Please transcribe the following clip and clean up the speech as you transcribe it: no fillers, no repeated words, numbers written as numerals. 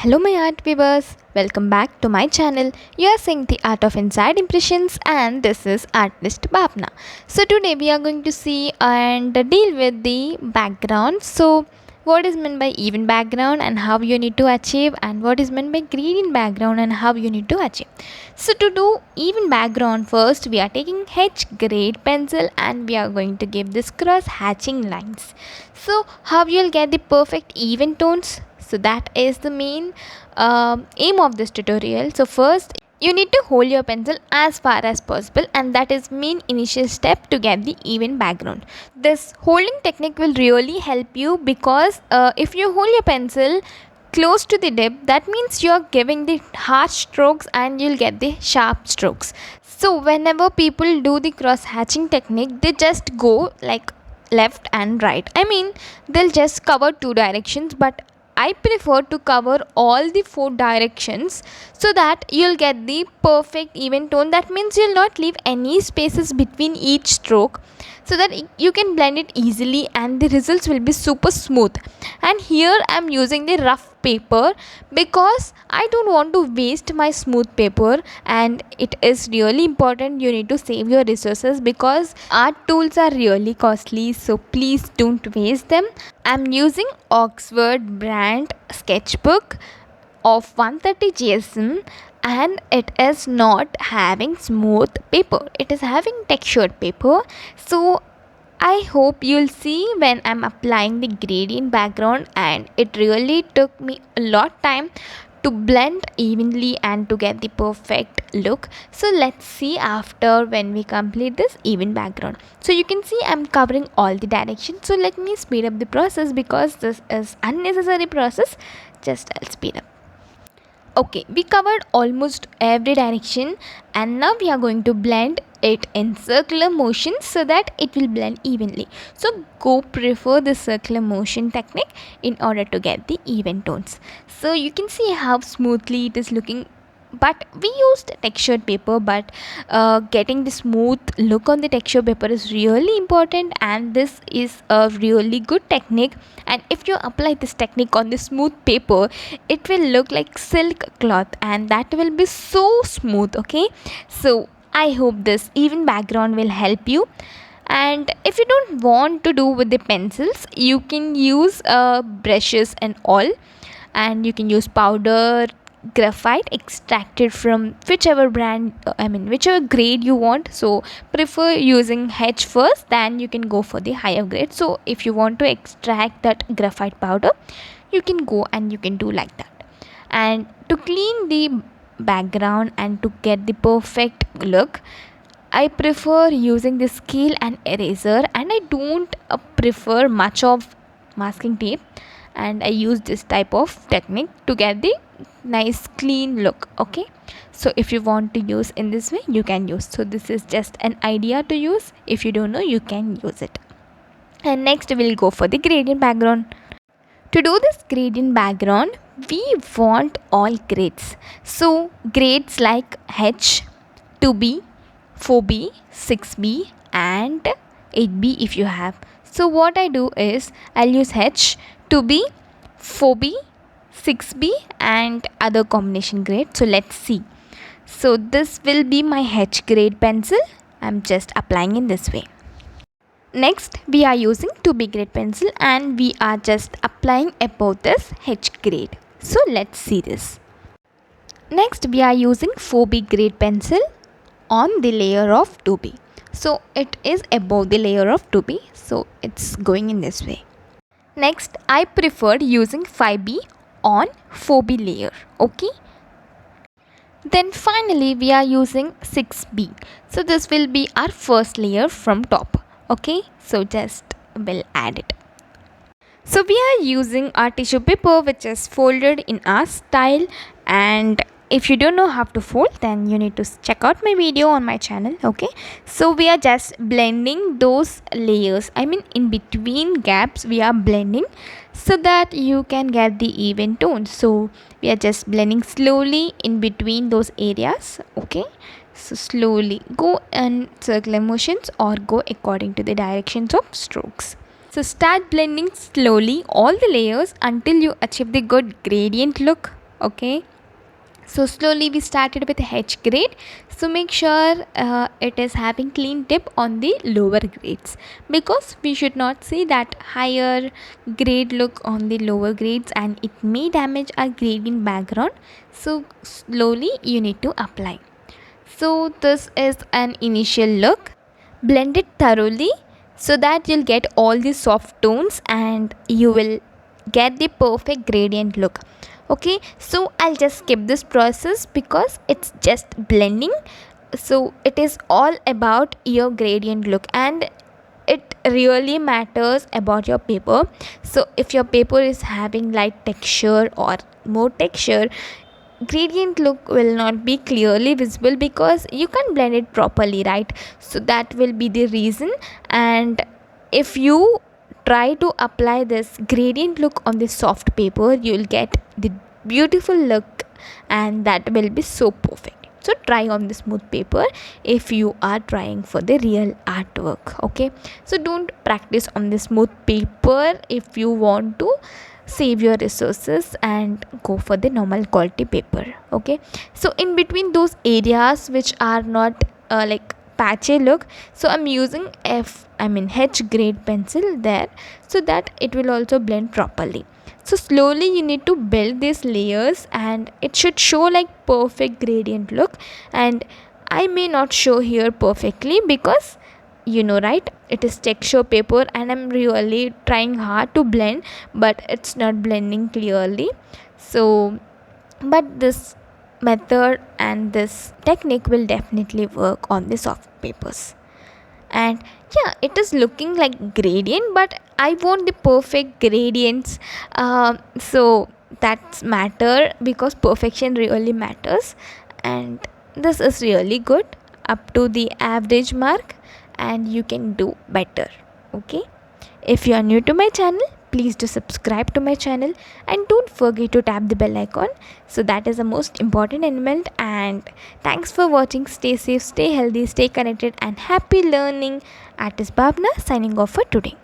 Hello, my art viewers. Welcome back to my channel. You are seeing the Art of Inside Impressions, and this is Artist Bhavna. So today we are going to see and deal with the background. So what is meant by even background and how you need to achieve, and what is meant by gradient background and how you need to achieve. So to do even background, first we are taking H grade pencil and we are going to give this cross hatching lines. So how you'll get the perfect even tones? So that is the main aim of this tutorial. So first you need to hold your pencil as far as possible, and that is main initial step to get the even background. This holding technique will really help you because if you hold your pencil close to the tip, that means you are giving the harsh strokes and you'll get the sharp strokes. So whenever people do the cross hatching technique, they just go like left and right. I mean, they'll just cover two directions, but I prefer to cover all the four directions so that you'll get the perfect even tone. That means you'll not leave any spaces between each stroke so that you can blend it easily and the results will be super smooth. And here I'm using the rough paper because I don't want to waste my smooth paper, and it is really important you need to save your resources because art tools are really costly, so please don't waste them. I'm using Oxford brand sketchbook of 130 GSM, and it is not having smooth paper, it is having textured paper. So I hope you'll see when I'm applying the gradient background, and it really took me a lot time to blend evenly and to get the perfect look. So let's see after when we complete this even background. So you can see I'm covering all the directions. So let me speed up the process because this is unnecessary process. Just I'll speed up. Okay, we covered almost every direction, and now we are going to blend it in circular motion so that it will blend evenly. So go prefer the circular motion technique in order to get the even tones. So you can see how smoothly it is looking, but we used textured paper, but getting the smooth look on the texture paper is really important, and this is a really good technique. And if you apply this technique on the smooth paper, it will look like silk cloth and that will be so smooth. Okay, so I hope this even background will help you. And if you don't want to do with the pencils, you can use brushes and all, and you can use powder graphite extracted from whichever brand, whichever grade you want. So prefer using H first, then you can go for the higher grade. So if you want to extract that graphite powder, you can go and you can do like that. And to clean the background and to get the perfect look, I prefer using the scale and eraser, and I don't prefer much of masking tape, and I use this type of technique to get the nice clean look. Okay, so if you want to use in this way, you can use. So this is just an idea to use. If you don't know, you can use it. And next we'll go for the gradient background. To do this gradient background, we want all grades. So grades like H, 2B, 4B, 6B and 8B if you have. So what I do is I'll use H, 2B, 4B, 6B and other combination grade. So let's see. So this will be my H grade pencil. I'm just applying in this way. Next we are using 2B grade pencil and we are just applying above this H grade. So let's see this. Next we are using 4B grade pencil on the layer of 2B. So it is above the layer of 2B, so it's going in this way. Next I preferred using 5B on 4B layer. Okay, then finally we are using 6B. So this will be our first layer from top. Okay, so just will add it. So we are using our tissue paper which is folded in our style, and if you don't know how to fold, then you need to check out my video on my channel. Okay, so we are just blending those layers, in between gaps we are blending so that you can get the even tone. So we are just blending slowly in between those areas. Okay, so slowly go in circular motions or go according to the directions of strokes. So start blending slowly all the layers until you achieve the good gradient look. Okay, so slowly we started with H grade. So make sure it is having clean tip on the lower grades, because we should not see that higher grade look on the lower grades and it may damage our gradient background. So slowly you need to apply. So this is an initial look. Blend it thoroughly so that you'll get all the soft tones and you will get the perfect gradient look. Okay, so I'll just skip this process because it's just blending. So it is all about your gradient look, and it really matters about your paper. So if your paper is having light texture or more texture, gradient look will not be clearly visible because you can't blend it properly, right? So that will be the reason. And if you try to apply this gradient look on the soft paper, you will get the beautiful look, and that will be so perfect. So try on the smooth paper if you are trying for the real artwork. Okay, so don't practice on the smooth paper if you want to save your resources and go for the normal quality paper. Okay, so in between those areas which are not like patchy look, so I'm using H grade pencil there, so that it will also blend properly. So slowly you need to build these layers and it should show like perfect gradient look. And I may not show here perfectly because, right, it is texture paper and I'm really trying hard to blend, but it's not blending clearly. So but this method and this technique will definitely work on the soft papers. And yeah, it is looking like gradient, but I want the perfect gradients. So that's matter, because perfection really matters. And this is really good, up to the average mark, and you can do better. Okay, if you are new to my channel, please do subscribe to my channel and don't forget to tap the bell icon. So that is the most important element. And thanks for watching. Stay safe, stay healthy, stay connected, and happy learning. Artist Bhavna signing off for today.